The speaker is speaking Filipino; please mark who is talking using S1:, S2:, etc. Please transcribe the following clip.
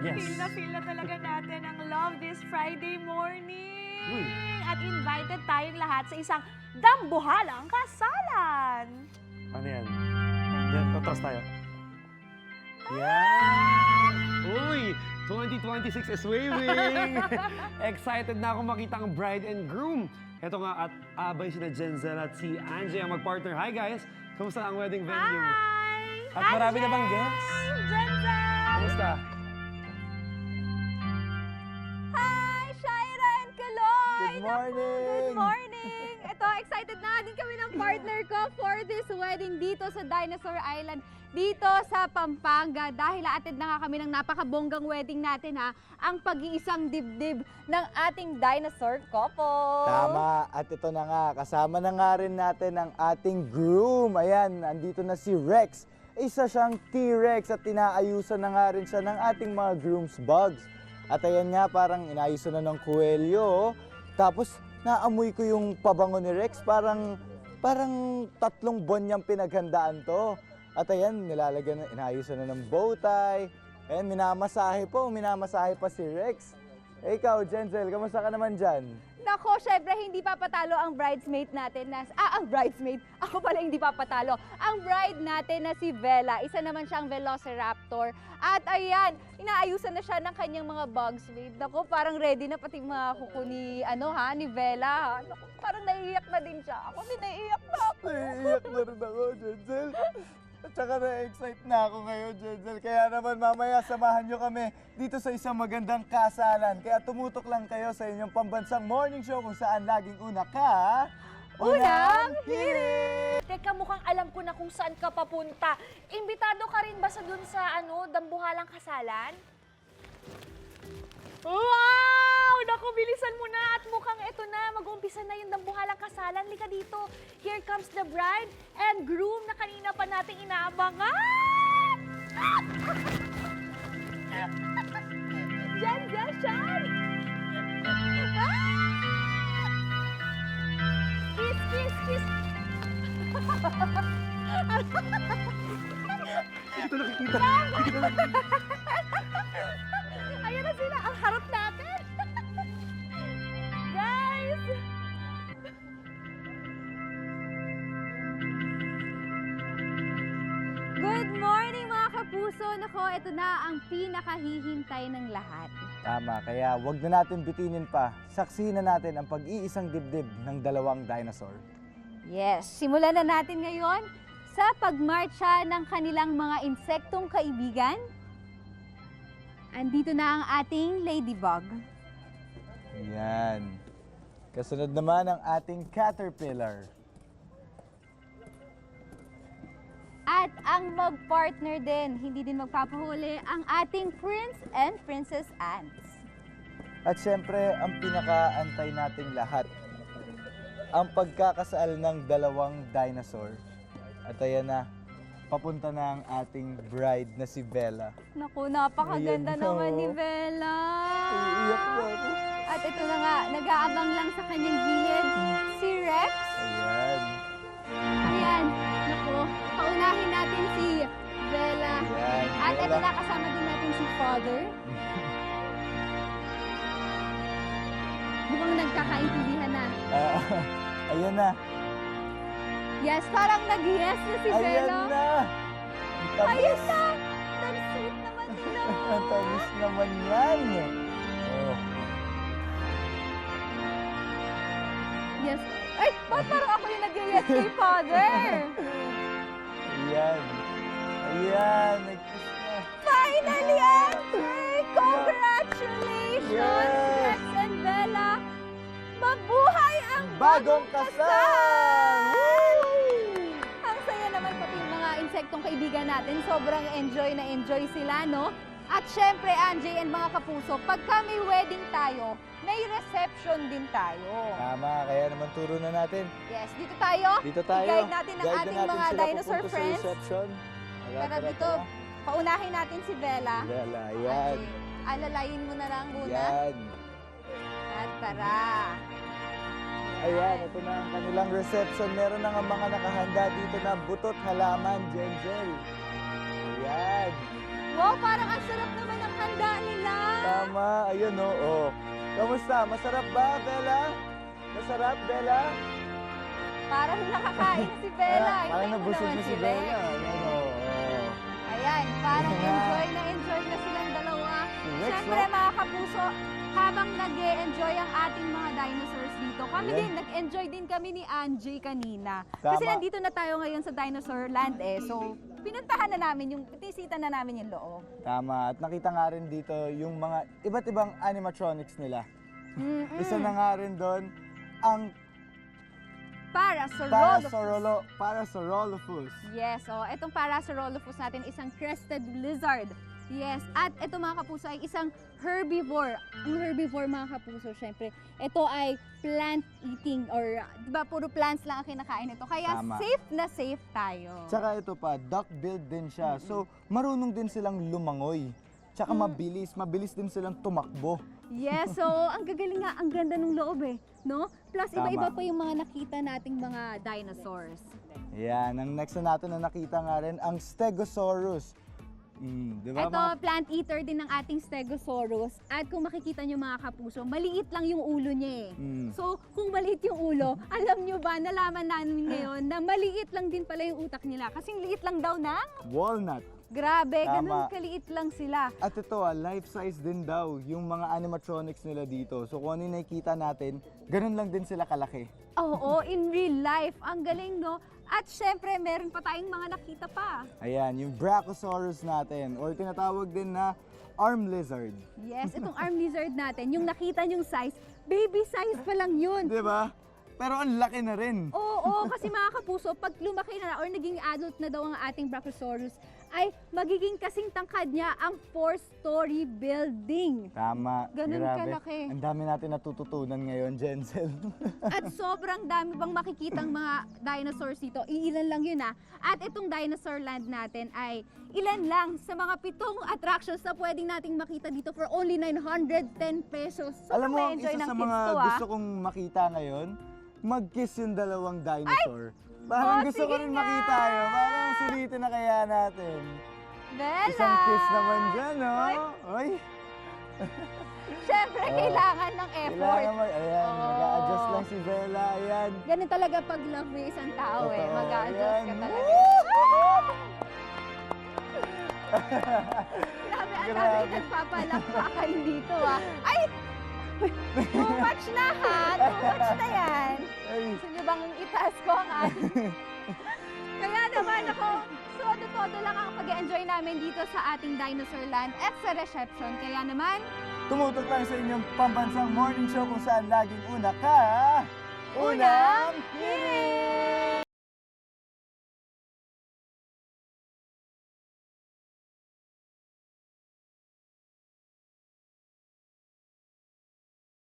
S1: Yes.
S2: Feel na talaga natin ang love this Friday morning.
S1: Uy.
S2: At invited tayong lahat sa isang dambuhalang kasalan.
S1: Ano yan? Atras tayo. Yan! Uy! 2026 is waving! Excited na ako makita ang bride and groom. Ito nga at abay sina Jenzel at si Angie ang mag-partner. Hi guys! Kamusta ang wedding venue?
S2: Hi!
S1: At marami na bang guests?
S2: Jensen!
S1: Kamusta?
S3: Hi, Shaira and Kaloy!
S4: Good morning!
S3: Good morning! Ito, excited na din kami ng partner ko for this wedding dito sa Dinosaur Island, dito sa Pampanga. Dahil atid na nga kami ng napakabonggang wedding natin ha, ang pag-iisang dibdib ng ating dinosaur couple.
S4: Tama, at ito na nga, kasama na nga rin natin ang ating groom. Ayan, andito na si Rex. Isa siyang T-Rex at inaayusan na nga rin siya ng ating mga groom's bugs. At ayan nga, parang inayusan na ng kuwelyo. Tapos, naamoy ko yung pabango ni Rex. Parang 3 buwan niyang pinaghandaan to. At ayan, nilalagyan na, inayusan na ng bowtie. Ayan, minamasahe pa si Rex. Eh, ikaw, Jenzel, kamusta ka naman dyan?
S3: Nako, syempre hindi papatalo ang bridesmaid natin na... ang bridesmaid? Ako pala hindi papatalo. Ang bride natin na si Bella. Isa naman siyang Velociraptor. At ayan, inaayusan na siya ng kanyang mga bugs, babe. Nako, parang ready na pati mga kuko ni, ni Bella. Ha? Nako, parang naiiyak na din siya. Ako din naiiyak na ako.
S4: Naiiyak na rin ako, Jenzel. At saka na-excite na ako ngayon, Jenzel. Kaya naman mamaya samahan nyo kami dito sa isang magandang kasalan. Kaya tumutok lang kayo sa inyong pambansang morning show kung saan laging una ka.
S3: Unang
S4: hirit!
S2: Teka, mukhang alam ko na kung saan ka papunta. Imbitado ka rin ba sa dun sa dambuhalang kasalan? Wow! Naku, bilisan mo na at mukhang eto na. Mag-umpisa na yung dambuhalang kasalan. Lika dito. Here comes the bride and groom na kanina pa nating inaabangan. Diyan, Shan! Kiss, kiss, kiss!
S1: Hindi ko nakikita. Hindi ko nakikita.
S2: Ayan na sila, ang harap natin. Guys!
S3: Good morning mga kapuso! Nako, ito na ang pinakahihintay ng lahat.
S4: Tama, kaya wag na natin bitinin pa. Saksihin na natin ang pag-iisang dibdib ng dalawang dinosaur.
S3: Yes, simulan na natin ngayon sa pagmarcha ng kanilang mga insektong kaibigan. Andito na ang ating ladybug.
S4: Yan. Kasunod naman ang ating caterpillar.
S3: At ang mag-partner din, hindi din magpapahuli, ang ating prince and princess ants.
S4: At syempre, ang pinakaantay nating lahat, ang pagkakasal ng dalawang dinosaur. At ayan na, papunta na ang ating bride na si Bella.
S3: Naku, napakaganda
S4: Ayan,
S3: naman
S4: no?
S3: ni Bella.
S4: Iiyak na ako.
S3: At ito na nga, nag-aabang lang sa kanyang gilid, si Rex.
S4: Ayan.
S3: Ayan, naku, paunahin natin si Bella.
S4: Ayan,
S3: At ito
S4: Bella.
S3: na, kasama din natin si Father. Mukhang nagkakaintindihan na.
S4: Ayan na.
S3: Yes, parang nag-yes na si
S4: Ayan
S3: Bella.
S4: na. Ang tamis.
S3: Ayun na! Ang sweet naman nila.
S4: Ang tamis naman yan. Oh.
S3: Yes. Ay, ba't parang ako yung nag-yes kay Father?
S4: Ayan. Ayan. Nag-kiss na.
S3: Finally, Andre! Congratulations,
S4: Yes!
S3: Rex and Bella! Mabuhay ang
S4: Bagong kasal! Woo!
S3: Ang saya naman pati yung mga insektong kaibigan natin. Sobrang enjoy na enjoy sila, no? At syempre, Anjay and mga kapuso, pagka may wedding tayo, may reception din tayo.
S4: Tama, kaya naman turo na natin.
S3: Yes, dito tayo.
S4: Dito tayo.
S3: I-guide natin ang
S4: Guide na
S3: ating
S4: natin
S3: mga
S4: sila
S3: dinosaur
S4: papunta
S3: friends.
S4: Sa reception.
S3: Tara dito. Paunahin natin si Bella.
S4: Bella, ayan.
S3: Anjay, alalayin mo na lang muna.
S4: Ayan.
S3: At tara.
S4: Ayan, ito na ang kanilang reception. Meron na nga mga nakahanda dito na butot, halaman, Jenzel. Ayan.
S3: Wow, parang ang sarap naman ng handa nila.
S4: Tama, ayun o. Oh. Kamusta? Masarap ba, Bella? Masarap, Bella?
S3: Parang nakakain na si Bella.
S4: Parang
S3: Hintayin mo
S4: nabusog
S3: naman
S4: na si Bella.
S3: Rex.
S4: Ayan o. Oh.
S3: Ayan, parang
S4: Ayan na.
S3: enjoy na silang dalawa.
S4: Si Rex,
S3: Siyempre
S4: no?
S3: mga kapuso, habang nag-e-enjoy ang ating mga dinosaurs dito, kami
S4: Ayan.
S3: din, nag-enjoy din kami ni Angie kanina.
S4: Tama.
S3: Kasi nandito na tayo ngayon sa Dinosaur Land so pinuntahan na namin, tinisita na namin yung loob.
S4: Tama. At nakita nga rin dito yung mga iba't ibang animatronics nila.
S3: Mm-mm.
S4: Isa na nga rin doon, ang Parasaurolophus.
S3: Yes, itong Parasaurolophus natin, isang crested lizard. Yes, at ito mga kapuso ay isang herbivore. Ang herbivore mga kapuso, syempre, ito ay plant-eating or, di ba, puro plants lang ang kinakain ito. Kaya
S4: Tama.
S3: safe tayo.
S4: Tsaka ito pa, duck-billed din siya. So, marunong din silang lumangoy. Tsaka mabilis din silang tumakbo.
S3: Yes, so ang gagaling nga, ang ganda ng loob no? Plus
S4: Tama.
S3: iba-iba pa yung mga nakita nating mga dinosaurs.
S4: Yan, ang next na natin na nakita nga rin, ang Stegosaurus. Di ba?
S3: Ito, plant eater din ng ating Stegosaurus. At kung makikita nyo mga kapuso, maliit lang yung ulo niya So, kung maliit yung ulo, alam nyo ba, nalaman namin ngayon na maliit lang din pala yung utak nila. Kasing liit lang daw ng
S4: Walnut.
S3: grabe,
S4: Tama.
S3: ganun kaliit lang sila.
S4: At ito, life size din daw yung mga animatronics nila dito. So kung ano yung nakikita natin, ganun lang din sila kalaki.
S3: Oo, in real life. Ang galing, no? At syempre, meron pa tayong mga nakita pa.
S4: Ayan, yung Brachiosaurus natin, or tinatawag din na arm lizard.
S3: Yes, itong arm lizard natin, yung nakita nyong size, baby size pa lang yun.
S4: Di ba? Pero ang laki na rin.
S3: Oo, kasi mga kapuso, pag lumaki na or naging adult na daw ang ating Brachiosaurus, ay magiging kasing tangkad niya ang 4-story building.
S4: Tama,
S3: Ganun
S4: grabe.
S3: kalaki.
S4: Ang dami natin natututunan ngayon, Jensen.
S3: At sobrang dami pang makikitang mga dinosaurs dito. Iilan lang yun At itong Dinosaur Land natin ay ilan lang sa mga 7 attractions na pwedeng nating makita dito for only 910 pesos. So,
S4: Alam mo, ang
S3: enjoy
S4: isa
S3: ng
S4: sa
S3: kids
S4: mga
S3: to,
S4: gusto kong makita ngayon, mag-kiss yung dalawang dinosaur. Parang gusto ko
S3: sige
S4: rin
S3: nga.
S4: makita yun. Parang sulitin na kaya natin.
S3: Bella!
S4: Isang kiss naman dyan, no? Oy!
S3: Syempre, kailangan ng effort.
S4: Ayan,
S3: Oo.
S4: mag-a-adjust lang si Bella, ayan.
S3: Ganun talaga pag love mo yung isang tao
S4: Totoo,
S3: mag-a-adjust ka
S4: ayan.
S3: talaga. Grabe, ang dami
S4: Grabe.
S3: nagpapalakpakan dito Ay! Too much na Too much na yan.
S4: Ay,
S3: Gusto niyo bang itaas ko ang ating... Kaya naman ako, todo lang ang pag-enjoy namin dito sa ating Dinosaur Land at sa reception. Kaya naman,
S4: tumutok tayo sa inyong pambansang morning show kung saan laging una ka.
S3: Unang
S4: Hirit!